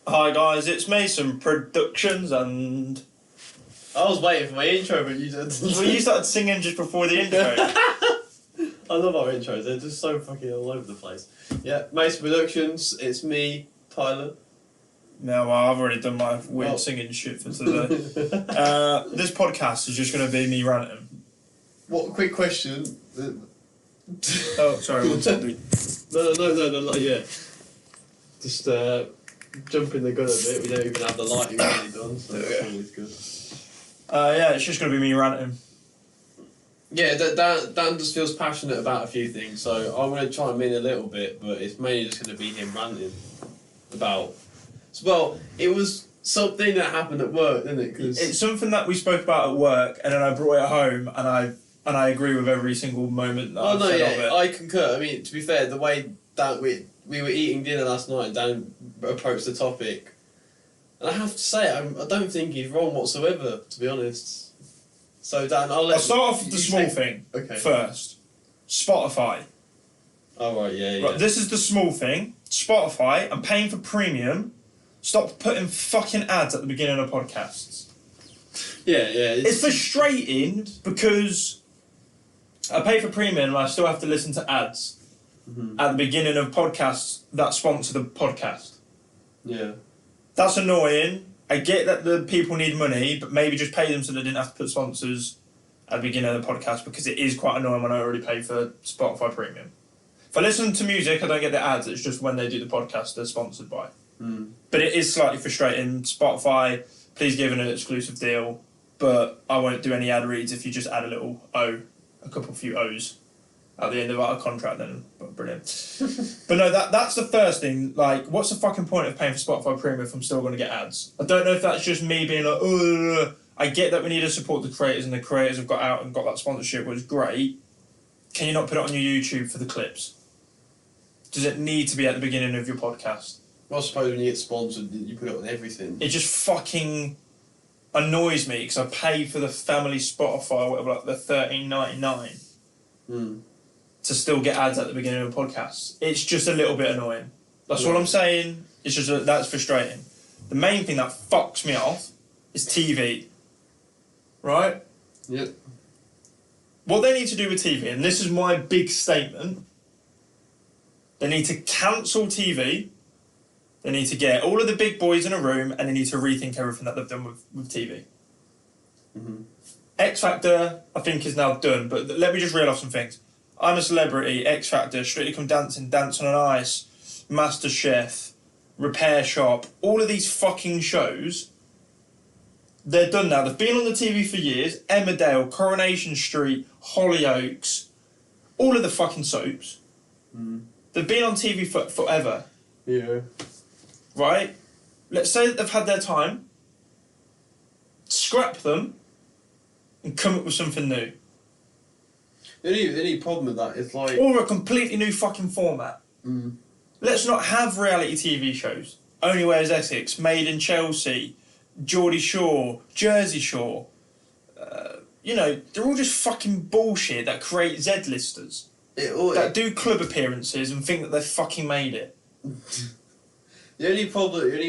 Hi guys, it's Mason Productions and... I was waiting for my intro, but you did. Well, you started singing just before the intro. I love our intros, they're just so fucking all over the place. Yeah, Mason Productions, it's me, Tyler. No, well, I've already done my weird singing shit for today. This podcast is just going to be me ranting. What, quick question. Oh, sorry, one second. No, not yet. Just jump in the gun a bit, we don't even have the lighting really done, so that's always good. Yeah, it's just going to be me ranting. Yeah, Dan just feels passionate about a few things, so I'm going to chime in a little bit, but it's mainly just going to be him ranting about... Well, it was something that happened at work, didn't it? Cause it's something that we spoke about at work, and then I brought it home, and I agree with every single moment that I've said of it. I concur. I mean, to be fair, the way that we were eating dinner last night and Dan approached the topic, and I have to say, I don't think he's wrong whatsoever, to be honest. So Dan, I'll start off with the small thing first. Spotify. Oh right, yeah. Right, this is the small thing. Spotify, I'm paying for premium. Stop putting fucking ads at the beginning of podcasts. Yeah. It's frustrating because I pay for premium and I still have to listen to ads at the beginning of podcasts that sponsor the podcast. Yeah. That's annoying. I get that the people need money, but maybe just pay them so they didn't have to put sponsors at the beginning of the podcast, because it is quite annoying when I already pay for Spotify premium. If I listen to music, I don't get the ads. It's just when they do the podcast, they're sponsored by. But it is slightly frustrating. Spotify, please give an exclusive deal, but I won't do any ad reads if you just add a few O's at the end of our contract, then brilliant. But no, that's the first thing. Like, what's the fucking point of paying for Spotify Premium if I'm still going to get ads? I don't know if that's just me being like, oh, I get that we need to support the creators, and the creators have got out and got that sponsorship, which is great. Can you not put it on your YouTube for the clips? Does it need to be at the beginning of your podcast? Well, I suppose when you get sponsored, you put it on everything. It just fucking annoys me because I pay for the family Spotify or whatever, like the $13.99 to still get ads at the beginning of podcasts. It's just a little bit annoying. That's all I'm saying. It's just that's frustrating. The main thing that fucks me off is TV. Right? Yep. What they need to do with TV, and this is my big statement, they need to cancel TV. They need to get all of the big boys in a room, and they need to rethink everything that they've done with TV. X Factor, I think, is now done, but let me just reel off some things. I'm a Celebrity, X Factor, Strictly Come Dancing, Dance on Ice, Master Chef, Repair Shop, all of these fucking shows, they're done now. They've been on the TV for years. Emmerdale, Coronation Street, Hollyoaks, all of the fucking soaps. They've been on TV forever. Yeah. Right? Let's say that they've had their time, scrap them, and come up with something new. The only problem with that is like... Or a completely new fucking format. Let's not have reality TV shows. Only Wears Essex, Made in Chelsea, Geordie Shore, Jersey Shore. They're all just fucking bullshit that create Z-listers. That do club appearances and think that they've fucking made it. The only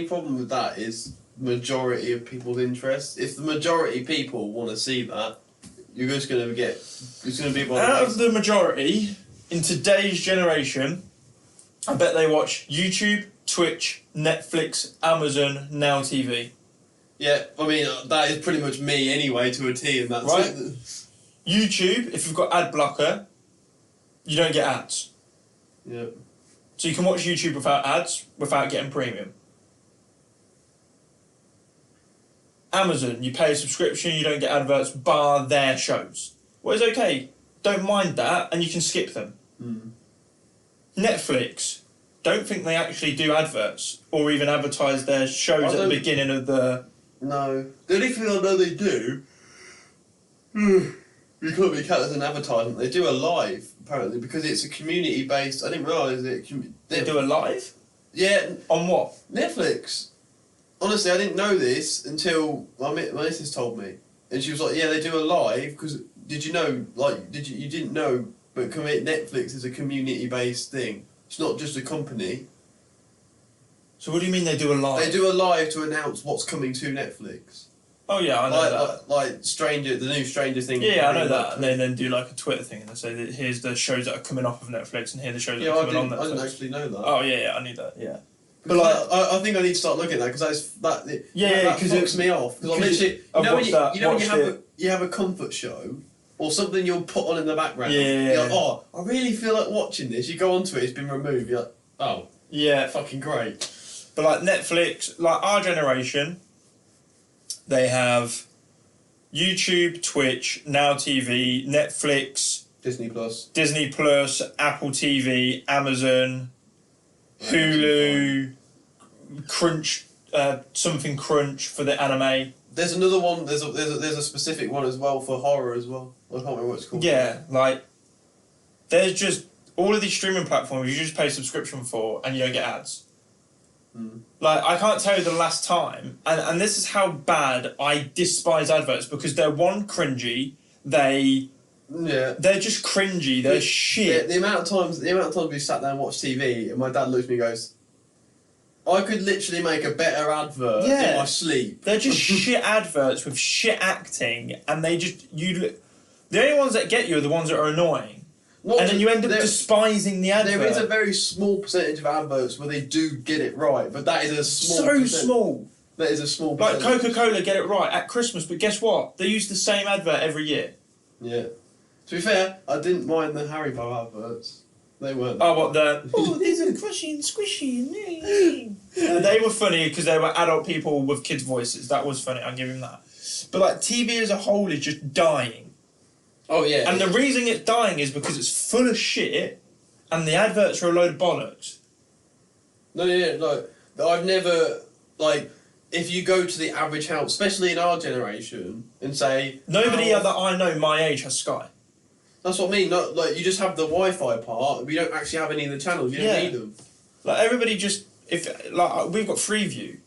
problem with that is majority of people's interest. If the majority of people want to see that, you're just going to get... It's going to be one out of the majority, in today's generation, I bet they watch YouTube, Twitch, Netflix, Amazon, Now TV. Yeah, I mean, that is pretty much me anyway, to a T, and that's right? it. YouTube, if you've got ad blocker, you don't get ads. Yep. So you can watch YouTube without ads, without getting premium. Amazon, you pay a subscription, you don't get adverts, bar their shows. Well, it's okay. Don't mind that, and you can skip them. Netflix, don't think they actually do adverts, or even advertise their shows at the beginning of the... No. The only thing I know they do... You can't be counted as an advertisement. They do a live, apparently, because it's a community-based... I didn't realise it... They do a live? Yeah. On what? Netflix. Honestly, I didn't know this until my missus told me. And she was like, yeah, they do a live, because... Did you know, you didn't know, but Netflix is a community-based thing. It's not just a company. So what do you mean they do a live? They do a live to announce what's coming to Netflix. Oh yeah, I know that. Like the new Stranger Things. Yeah, I know that. And they then do like a Twitter thing and they say that here's the shows that are coming off of Netflix and here are the shows that are coming on Netflix. I didn't actually know that. Oh yeah, I knew that. Yeah. But like, I think I need to start looking at that because that fucks me off. Because literally, when you have a comfort show or something you'll put on in the background. Yeah. You're like, oh, I really feel like watching this. You go onto it, it's been removed. You're like, oh, yeah, fucking great. But like Netflix, like our generation, they have YouTube, Twitch, Now TV, Netflix, Disney Plus, Apple TV, Amazon, Hulu, Crunch, something Crunch for the anime. There's another one. There's a specific one as well for horror as well. I can't remember what it's called. Yeah, like there's just all of these streaming platforms you just pay subscription for and you don't get ads. Like I can't tell you the last time, and this is how bad I despise adverts because they're cringy. They're just cringy. They're shit. The amount of times we sat there and watched TV, and my dad looks at me and goes, I could literally make a better advert in my sleep. They're just shit adverts with shit acting, and the only ones that get you are the ones that are annoying. And then you end up despising the advert. There is a very small percentage of adverts where they do get it right, but that is a small small. That is a small percentage. Like Coca-Cola get it right at Christmas, but guess what? They use the same advert every year. Yeah. To be fair, I didn't mind the Haribo adverts. They weren't. Oh, what the... Oh, these are crushy and squishy. They were funny because they were adult people with kids' voices. That was funny, I'll give him that. But like TV as a whole is just dying. Oh yeah. And the reason it's dying is because it's full of shit and the adverts are a load of bollocks. No, I've never, like, if you go to the average house, especially in our generation, and say... Nobody that I know my age has Sky. That's what I mean. Not, like, you just have the Wi-Fi part, but you don't actually have any of the channels. You don't need them. Like, everybody just... we've got Freeview.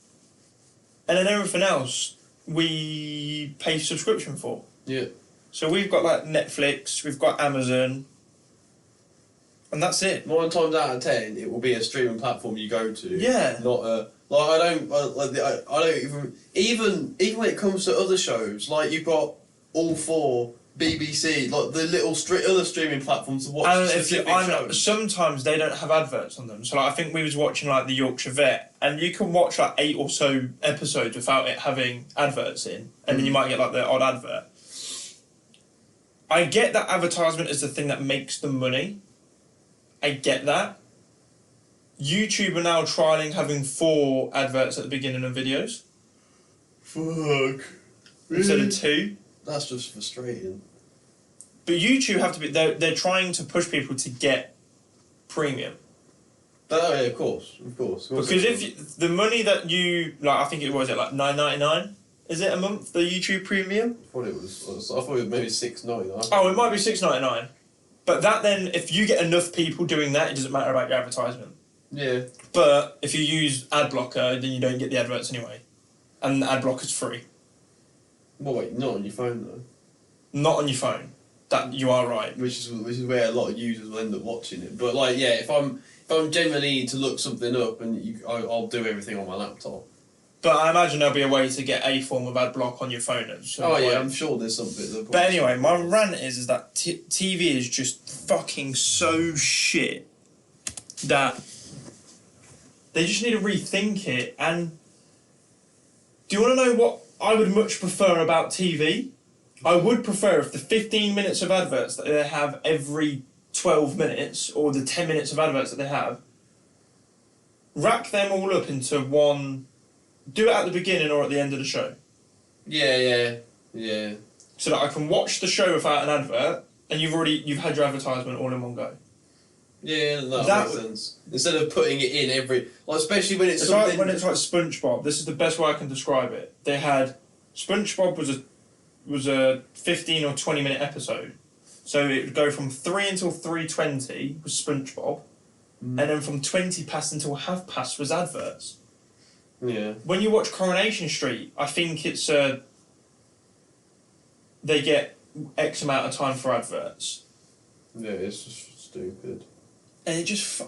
And then everything else we pay subscription for. Yeah. So we've got like Netflix, we've got Amazon, and that's it. 9 times out of 10, it will be a streaming platform you go to. Yeah. Not a I don't even when it comes to other shows, like you've got All 4, BBC, like the little other streaming platforms to watch specific shows. Sometimes they don't have adverts on them. So like, I think we was watching like the Yorkshire Vet, and you can watch like 8 or so episodes without it having adverts in, and then you might get like the odd advert. I get that advertisement is the thing that makes them money. I get that. YouTube are now trialling having 4 adverts at the beginning of videos. Fuck. Instead of 2. That's just frustrating. But YouTube have to be... They're trying to push people to get premium. Oh yeah, of course. Because if the money that you... Like, I think it was like $9.99? Is it a month, the YouTube Premium? I thought it was maybe $6.99. Oh, it might be $6.99. But that then, if you get enough people doing that, it doesn't matter about your advertisement. Yeah. But if you use ad blocker, then you don't get the adverts anyway. And the ad blocker's free. Well, wait, not on your phone though. Not on your phone. That you are right. Which is where a lot of users will end up watching it. But like, yeah, if I'm genuinely need to look something up, and I'll do everything on my laptop. But I imagine there'll be a way to get a form of ad block on your phone at some point. Yeah, I'm sure there's something. But anyway, my rant is that TV is just fucking so shit that they just need to rethink it. And do you want to know what I would much prefer about TV? I would prefer if the 15 minutes of adverts that they have every 12 minutes, or the 10 minutes of adverts that they have, rack them all up into one... Do it at the beginning or at the end of the show. Yeah. So that I can watch the show without an advert, and you've had your advertisement all in one go. Yeah, that makes sense. Instead of putting it in every... Like, especially when it's something... When it's like SpongeBob, this is the best way I can describe it. They had... SpongeBob was a 15 or 20 minute episode. So it would go from 3 until 3:20 was SpongeBob, and then from 20 past until past was adverts. Yeah. When you watch Coronation Street, I think it's they get X amount of time for adverts. Yeah, it's just stupid. And it just...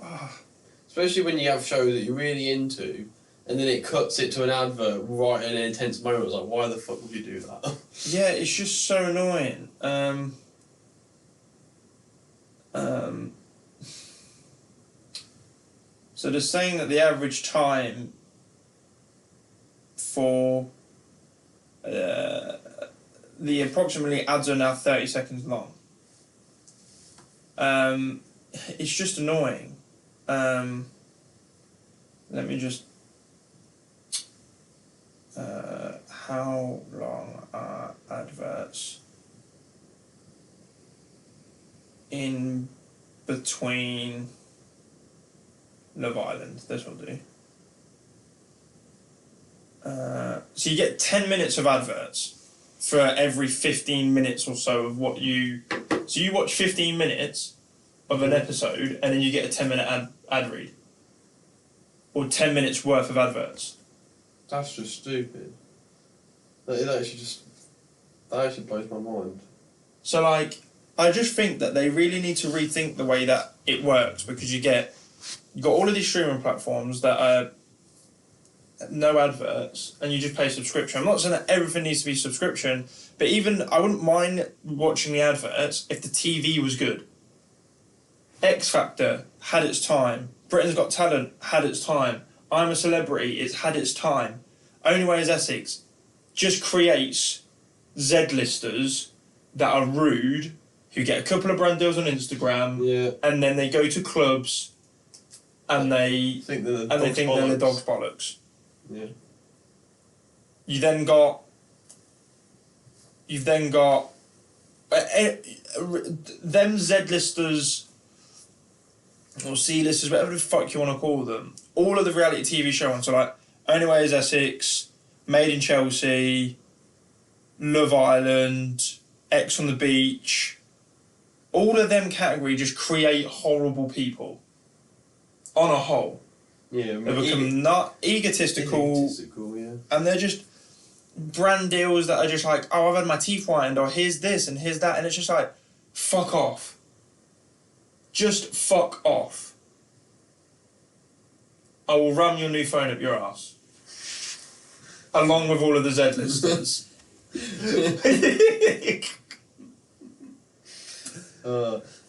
Especially when you have shows that you're really into, and then it cuts it to an advert right in an intense moment. I was like, why the fuck would you do that? Yeah, it's just so annoying. So they're saying that the average time for the approximately ads are now 30 seconds long. It's just annoying. Let me just... how long are adverts in between Love Island? This will do. So you get 10 minutes of adverts for every 15 minutes or so of what you... So you watch 15 minutes of an episode and then you get a 10-minute ad read. Or 10 minutes worth of adverts. That's just stupid. That actually blows my mind. So, like, I just think that they really need to rethink the way that it works, because you've got all of these streaming platforms that are no adverts and you just pay subscription. I'm not saying that everything needs to be subscription, but even I wouldn't mind watching the adverts if the TV was good. X Factor had its time. Britain's Got Talent had its time. I'm a Celebrity, it's had its time. Only Way is Essex just creates Z-listers that are rude, who get a couple of brand deals on Instagram, and then they go to clubs and they think they're the dog's bollocks. Yeah. You've then got them Z-listers or C-listers, whatever the fuck you want to call them. All of the reality TV show ones, so like Only Way is Essex, Made in Chelsea, Love Island, X on the Beach. All of them category just create horrible people. On a whole. Yeah, they become not egotistical, yeah. And they're just brand deals that are just like, oh, I've had my teeth whitened, or here's this and here's that, and it's just like, fuck off. Just fuck off. I will ram your new phone up your ass. Along with all of the Z-listers.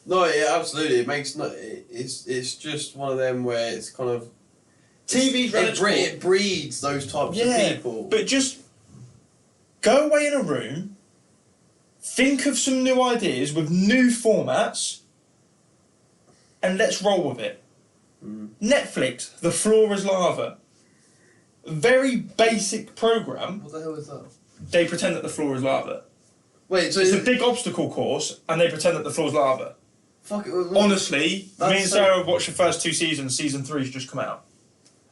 No, yeah, absolutely. It makes no. It's just one of them where it's kind of TV's it breeds those types of people. But just go away in a room, think of some new ideas with new formats, and let's roll with it. Netflix, The Floor is Lava. Very basic program. What the hell is that? They pretend that the floor is lava. Wait, so it's a big obstacle course, and they pretend that the floor is lava. Fuck it. Honestly, me and Sarah have watched the first 2 seasons. Season 3's just come out,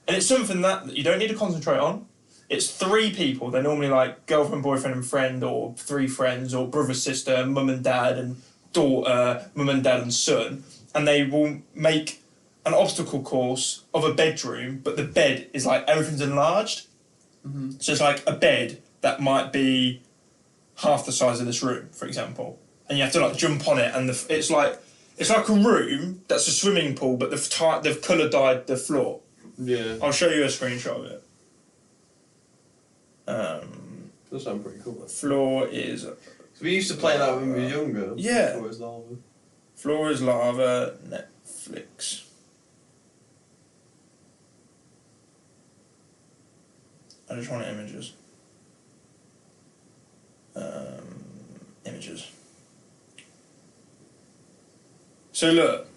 and it's something that you don't need to concentrate on. It's 3 people. They're normally like girlfriend, boyfriend, and friend, or 3 friends, or brother, sister, mum and dad, and daughter, mum and dad and son, and they will make an obstacle course of a bedroom, but the bed is like everything's enlarged. So it's like a bed that might be half the size of this room, for example, and you have to like jump on it, and it's like a room that's a swimming pool, but they've colour dyed the floor. Yeah. I'll show you a screenshot of it. Does sound pretty cool. Floor is. So we used to play that when we were younger. Yeah. Floor is Lava. Floor is Lava, Netflix. I just want images. Images. So look,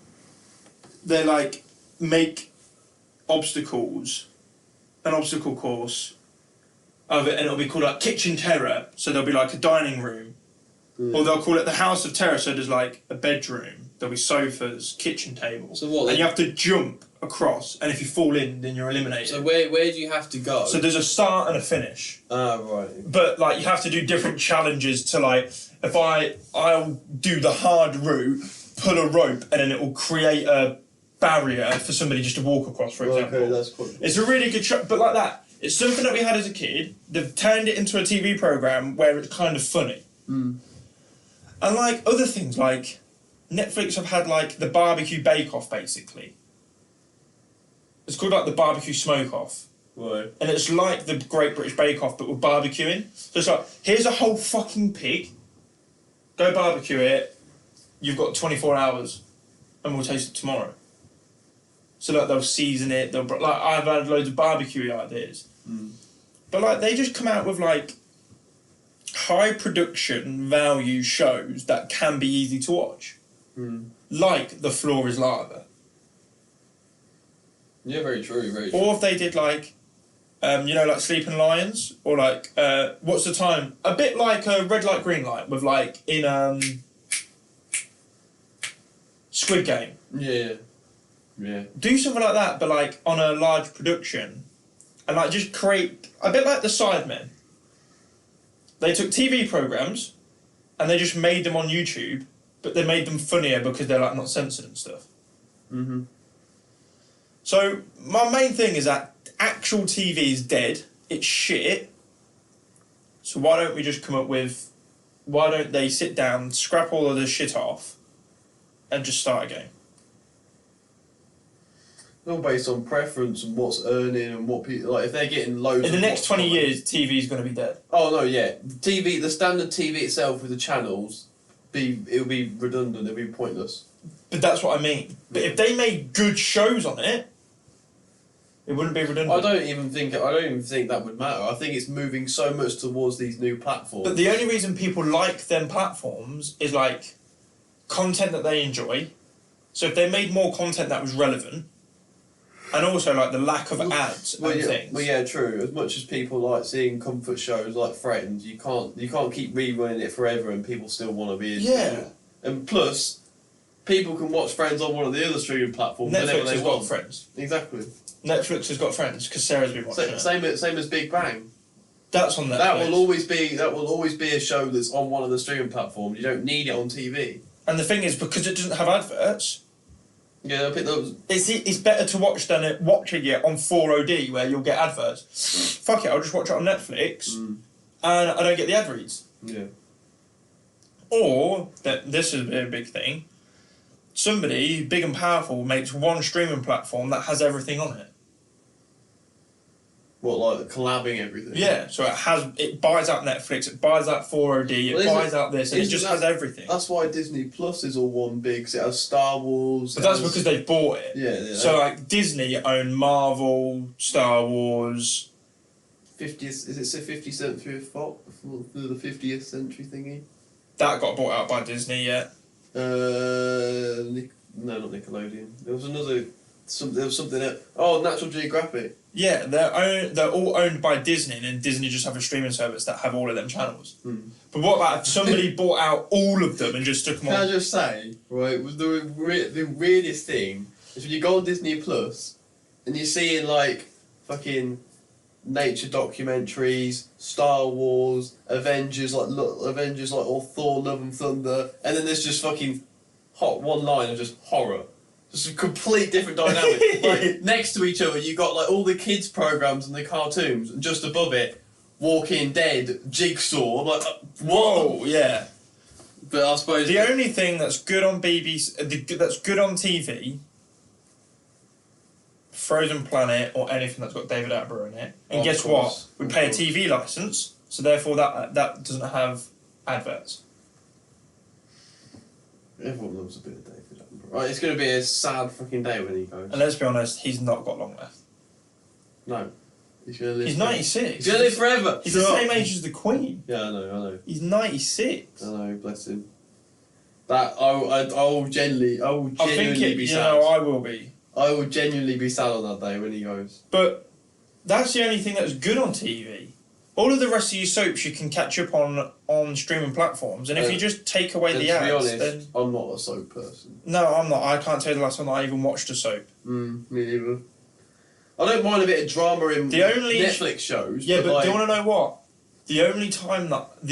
they like make obstacles, an obstacle course of it, and it'll be called like Kitchen Terror. So there'll be like a dining room, or they'll call it the House of Terror. So there's like a bedroom, there'll be sofas, kitchen tables, and you have to jump across, and if you fall in, then you're eliminated. So where do you have to go? So there's a start and a finish. Ah, right. But like you have to do different challenges to like, if I'll do the hard route, pull a rope, and then it will create a barrier for somebody just to walk across, for example. Okay, that's cool. It's a really good show, but like that, it's something that we had as a kid. They've turned it into a TV program where it's kind of funny. And like other things, like Netflix have had like the barbecue bake-off, basically. It's called like the barbecue smoke-off. Right. And it's like the Great British Bake Off, but with barbecuing. So it's like, here's a whole fucking pig. Go barbecue it. You've got 24 hours, and we'll taste it tomorrow. So like they'll season it. They'll like I've had loads of barbecue ideas, but like they just come out with like high production value shows that can be easy to watch, like The Floor Is Lava. Yeah, very true. Very true. Or if they did like, like Sleeping Lions, or like What's the Time? A bit like a Red Light Green Light with like in Squid Game. Yeah. Yeah. Do something like that, but like on a large production, and like just create a bit like the Sidemen. They took TV programs, and they just made them on YouTube, but they made them funnier because they're like not censored and stuff. Mm-hmm. So my main thing is that actual TV is dead. It's shit. So why don't we just come up with? Why don't they sit down, scrap all of this shit off, and just start again? It's all based on preference and what's earning and what people like. If they're getting loads. In the next 20 years, TV is going to be dead. Oh no, yeah. The standard TV itself with the channels, it'll be redundant. It'll be pointless. But that's what I mean. But if they made good shows on it, it wouldn't be redundant. I don't even think that would matter. I think it's moving so much towards these new platforms. But the only reason people like them platforms is like content that they enjoy. So if they made more content that was relevant. And also, like, the lack of ads and things. Well, yeah, true. As much as people like seeing comfort shows like Friends, you can't keep rerunning it forever and people still want to be into it. And plus, people can watch Friends on one of the other streaming platforms whenever they want. Got Friends. Exactly. Netflix has got Friends, because Sarah's been watching it. Same as Big Bang. That's on Netflix. That will always be a show that's on one of the streaming platforms. You don't need it on TV. And the thing is, because it doesn't have adverts... Yeah, I picked those. It's better to watch than watching it on 4OD where you'll get adverts. Fuck it, I'll just watch it on Netflix and I don't get the ad reads. Yeah. Or, this is a big thing, somebody big and powerful makes one streaming platform that has everything on it. What, like collabing everything? Yeah, so it buys out Netflix, it buys out 4OD, it buys out this, and it just has everything. That's why Disney Plus is all one big, because it has Star Wars. But that's because they bought it. Yeah. So like Disney own Marvel, Star Wars. 50th, is it 50th century Fox? The 50th century thingy? That got bought out by Disney, yeah. No, not Nickelodeon. There was another. There was something else. Oh, Natural Geographic. Yeah, they're all owned by Disney, and Disney just have a streaming service that have all of them channels. But what about if somebody bought out all of them and just took them on? Can I just say, right, the weirdest thing is when you go on Disney Plus and you're seeing like fucking nature documentaries, Star Wars, Avengers like or Thor: Love and Thunder, and then there's just fucking one line of just horror. Just a complete different dynamic. Like next to each other, you got like all the kids' programs and the cartoons, and just above it, Walking Dead, Jigsaw. I'm like, whoa, yeah. But I suppose the only thing that's good on BBC, that's good on TV, Frozen Planet or anything that's got David Attenborough in it. And guess what? We pay a TV license, so therefore that doesn't have adverts. Everyone loves a bit of David Attenborough. Right, it's going to be a sad fucking day when he goes. And let's be honest, he's not got long left. No. He's going to live. He's 96. He's going to live forever. He's the same age as the Queen. Yeah, I know. He's 96. I know, bless him. That I will genuinely be sad. I will be. I will genuinely be sad on that day when he goes. But that's the only thing that's good on TV. All of the rest of your soaps you can catch up on streaming platforms, and if you just take away the ads, to be honest, then I'm not a soap person. No, I'm not. I can't tell you the last time I even watched a soap. Me neither. I don't mind a bit of drama in Netflix shows. Yeah, but do you want to know what? The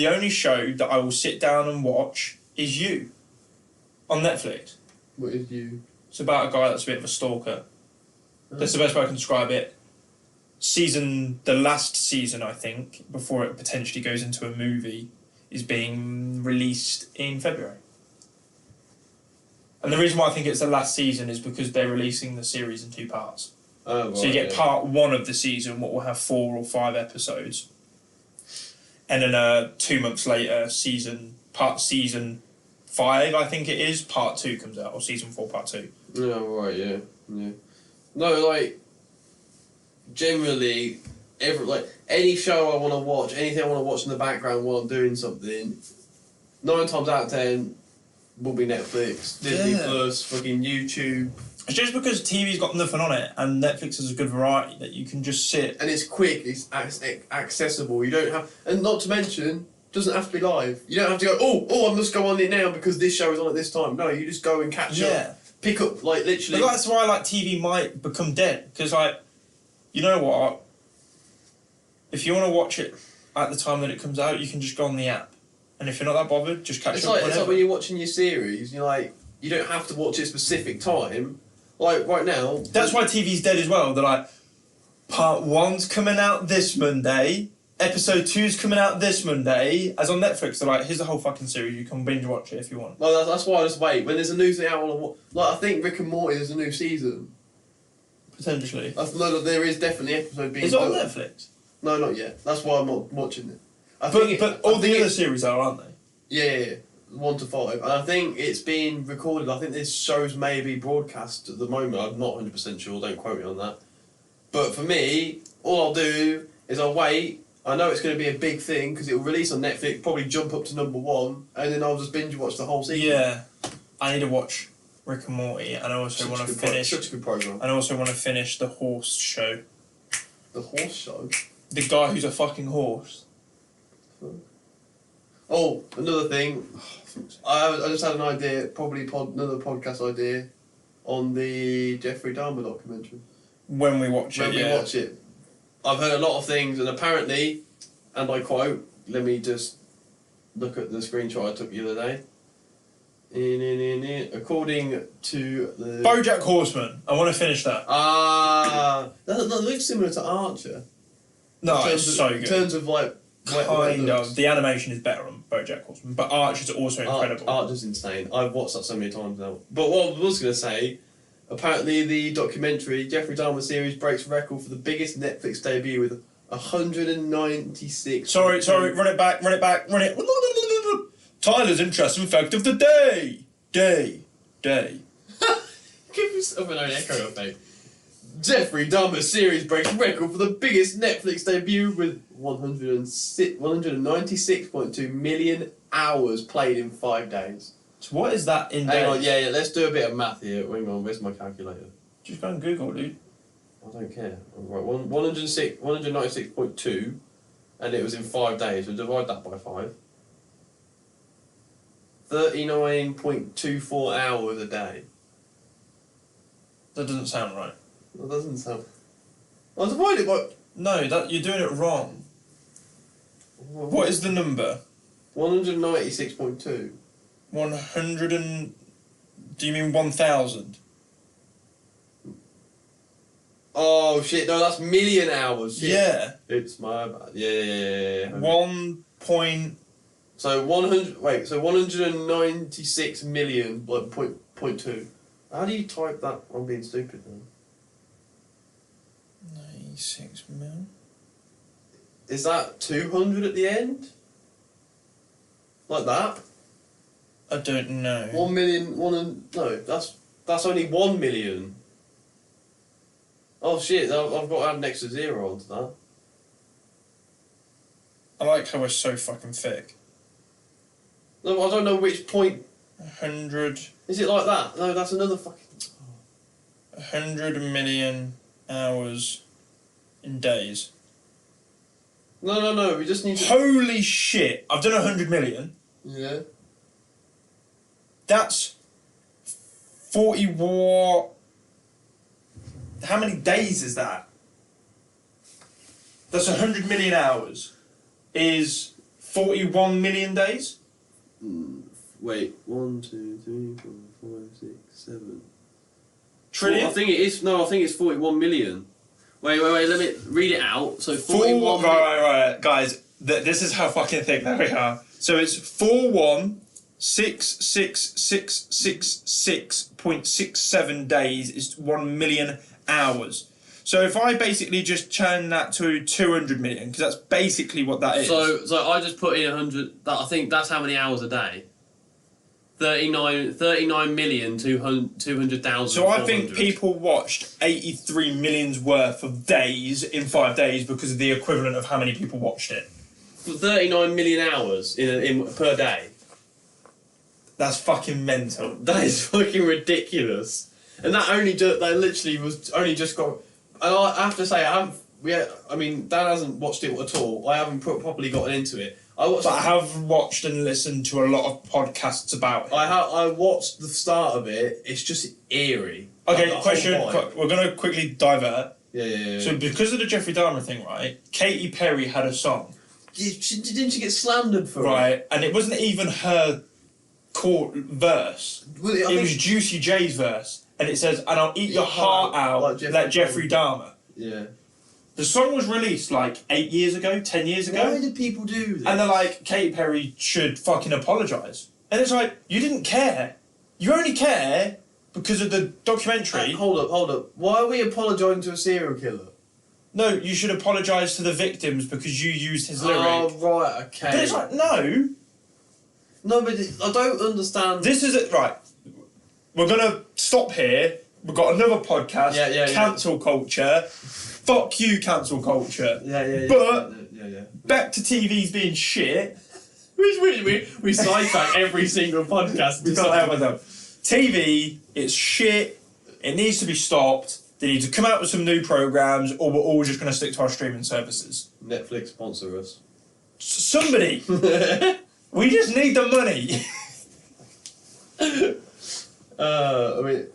only show that I will sit down and watch is You on Netflix. What is You? It's about a guy that's a bit of a stalker. That's the best way I can describe it. The last season, I think, before it potentially goes into a movie, is being released in February. And the reason why I think it's the last season is because they're releasing the series in 2 parts. Oh, right, so you get part 1 of the season, what will have 4 or 5 episodes, and then 2 months later, season 5, I think it is, part 2 comes out, or season 4, part 2. Yeah, right, yeah. No, like, generally, any show I want to watch, anything I want to watch in the background while I'm doing something, 9 times out of 10 will be Netflix, Disney Plus, fucking YouTube. It's just because TV's got nothing on it, and Netflix has a good variety that you can just sit. And it's quick, it's accessible. You don't have, and not to mention, doesn't have to be live. You don't have to go, oh, I must go on it now because this show is on at this time. No, you just go and catch up. Pick up, like, literally. But that's why, like, TV might become dead. Because, like, you know what? If you want to watch it at the time that it comes out, you can just go on the app. And if you're not that bothered, just catch up. It's like when you're watching your series, you're like, you don't have to watch it at a specific time. Like, right now... That's why TV's dead as well. They're like, part 1's coming out this Monday, episode 2's coming out this Monday. As on Netflix, they're like, here's the whole fucking series, you can binge watch it if you want. Well, that's why I just wait. When there's a new thing I want to watch... Like, I think Rick and Morty is a new season. Potentially. No, there is definitely an episode being... Is it on Netflix? No, not yet. That's why I'm not watching it. But all the other series are, aren't they? Yeah. 1 to 5. And I think it's being recorded. I think this show's maybe broadcast at the moment. I'm not 100% sure. Don't quote me on that. But for me, all I'll do is I'll wait. I know it's going to be a big thing because it will release on Netflix, probably jump up to number 1, and then I'll just binge watch the whole season. Yeah. I need to watch Rick and Morty, and I also want to finish... Such a good program. And I also want to finish the horse show. The horse show? The guy who's a fucking horse. Oh, another thing. I just had an idea, probably another podcast idea, on the Jeffrey Dahmer documentary. When we watch it, I've heard a lot of things, and apparently, and I quote, let me just look at the screenshot I took the other day. According to the... BoJack Horseman. I want to finish that. That looks similar to Archer. No, it's so good. In terms of, like... Kind of. The animation is better on BoJack Horseman, but Archer's also incredible. Archer's insane. I've watched that so many times now. But what I was going to say, apparently the documentary, Jeffrey Dahmer series, breaks record for the biggest Netflix debut with 196... Sorry, run it back. Tyler's interesting fact of the day. Day. Give yourself an own echo effect. Jeffrey Dahmer series breaks record for the biggest Netflix debut with 196.2 million hours played in 5 days. So what is that in days? Hang on, yeah, let's do a bit of math here. Hang on, where's my calculator? Just go and Google, dude. I don't care. Right, 196.2, and it was in 5 days. So divide that by 5. 39.24 hours a day. That doesn't sound right. That doesn't sound... I'll divide it by... No, you're doing it wrong. What is the number? 196.2. 100 and... Do you mean 1,000? Oh shit, no, that's million hours. Shit. Yeah. It's my bad. Yeah. 1 point... So 196 million, like, point 2. How do you type that? I'm being stupid now. 96 mil? Is that 200 at the end? Like that? I don't know. 1 million, no, that's only 1 million. Oh shit, I've got to add an extra 0 onto that. I like how we're so fucking thick. No, I don't know which point. 100... Is it like that? No, that's another fucking... 100 million hours in days. No, we just need to... Holy shit! I've done 100 million. Yeah. That's 40 what? How many days is that? That's 100 million hours. Is 41 million days? Wait, 1, 2, 3, 4, 5, 6, 7. Trillion? Well, I think it is. No, I think it's 41 million. Wait. Let me read it out. So 41. Right, guys. This is how fucking thick that we are. So it's 41,66666.67 days is 1 million hours. So if I basically just turn that to 200 million, because that's basically what that is. So I just put in 100. I think that's how many hours a day. 39,200,000. So I think people watched 83 million's worth of days in 5 days because of the equivalent of how many people watched it. 39 million hours in per day. That's fucking mental. That is fucking ridiculous. And that literally was only just got. And I have to say, Dan hasn't watched it at all. I haven't properly gotten into it. I have watched and listened to a lot of podcasts about it. I watched the start of it. It's just eerie. Okay, question. We're going to quickly divert. Yeah. So because of the Jeffrey Dahmer thing, right, Katy Perry had a song. Didn't she get slandered for it? Right, and it wasn't even her court verse. Well, it was Juicy J's verse. And it says, and I'll eat your heart out like Jeffrey Dahmer. Yeah. The song was released like 8 years ago, 10 years ago. Why did people do this? And they're like, Katy Perry should fucking apologise. And it's like, you didn't care. You only care because of the documentary. Hold up. Why are we apologising to a serial killer? No, you should apologise to the victims because you used his lyric. Oh, right, okay. But it's like, no. No, but I don't understand. This is it, right. We're going to stop here. We've got another podcast, Cancel Culture. Fuck you, cancel culture. Yeah. But back to TV's being shit. We sidetrack every single podcast. We can't help ourselves. TV, it's shit. It needs to be stopped. They need to come out with some new programmes, or we're all just going to stick to our streaming services. Netflix sponsor us. Somebody. We just need the money. Wait.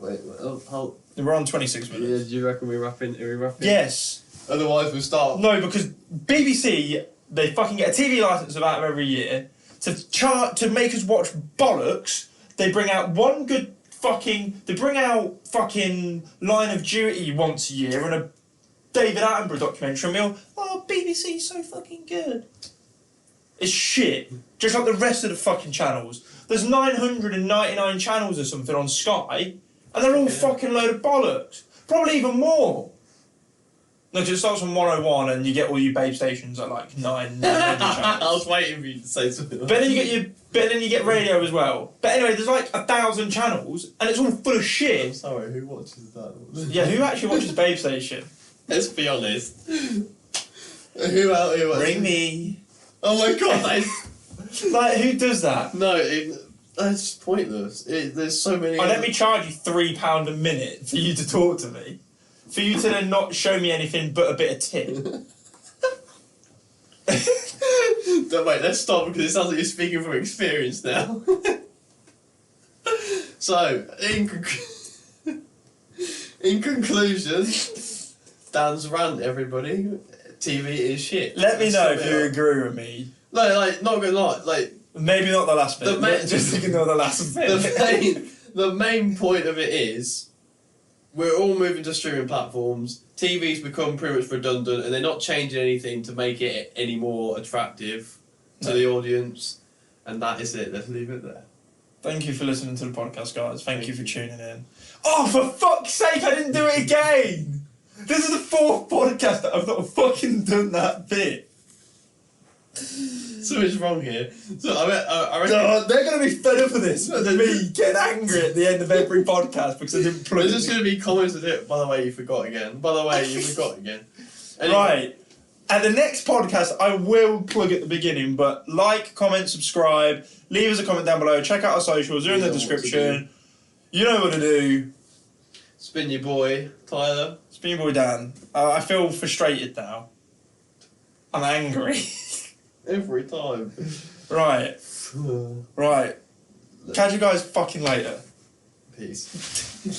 We're on 26 minutes. Yeah, do you reckon we're wrapping? Yes. Otherwise we'll start. No, because BBC, they fucking get a TV licence about every year to make us watch bollocks. They bring out they bring out fucking Line of Duty once a year and a David Attenborough documentary, and BBC's so fucking good. It's shit. Just like the rest of the fucking channels. There's 999 channels or something on Sky, and they're all fucking load of bollocks. Probably even more. No, because it starts from 101 and you get all your babe stations at like 900 channels. I was waiting for you to say something. But then you get radio as well. But anyway, there's like 1,000 channels and it's all full of shit. I'm sorry, who watches that? Yeah, who actually watches Babe Station? Let's be honest. Who out here watches? Ring me. Oh my god, like, who does that? No, that's pointless. There's so many. Let me charge you £3 a minute for you to talk to me. For you to then not show me anything but a bit of tip. No, wait, let's stop because it sounds like you're speaking from experience now. So, in conclusion, Dan's rant, everybody. TV is shit. Let me know if you agree with me. No, not gonna lie, maybe not the last bit. Just ignore the last bit. The main point of it is, we're all moving to streaming platforms. TV's become pretty much redundant, and they're not changing anything to make it any more attractive to the audience. And that is it. Let's leave it there. Thank you for listening to the podcast, guys. Thank you for tuning in. Oh, for fuck's sake! I didn't do it again. This is the 4th podcast that I've not fucking done that bit. So much wrong here. So I reckon they're going to be fed up with this. Me getting angry at the end of every podcast because I didn't plug it. There's just going to be comments with it. By the way, you forgot again. Anyway. Right. At the next podcast, I will plug at the beginning, but like, comment, subscribe, leave us a comment down below, check out our socials, they're in the description. You know what to do. Spin your boy, Tyler. Spin your boy, Dan. I feel frustrated now. I'm angry. Every time. Right. Right. Catch you guys fucking later. Peace.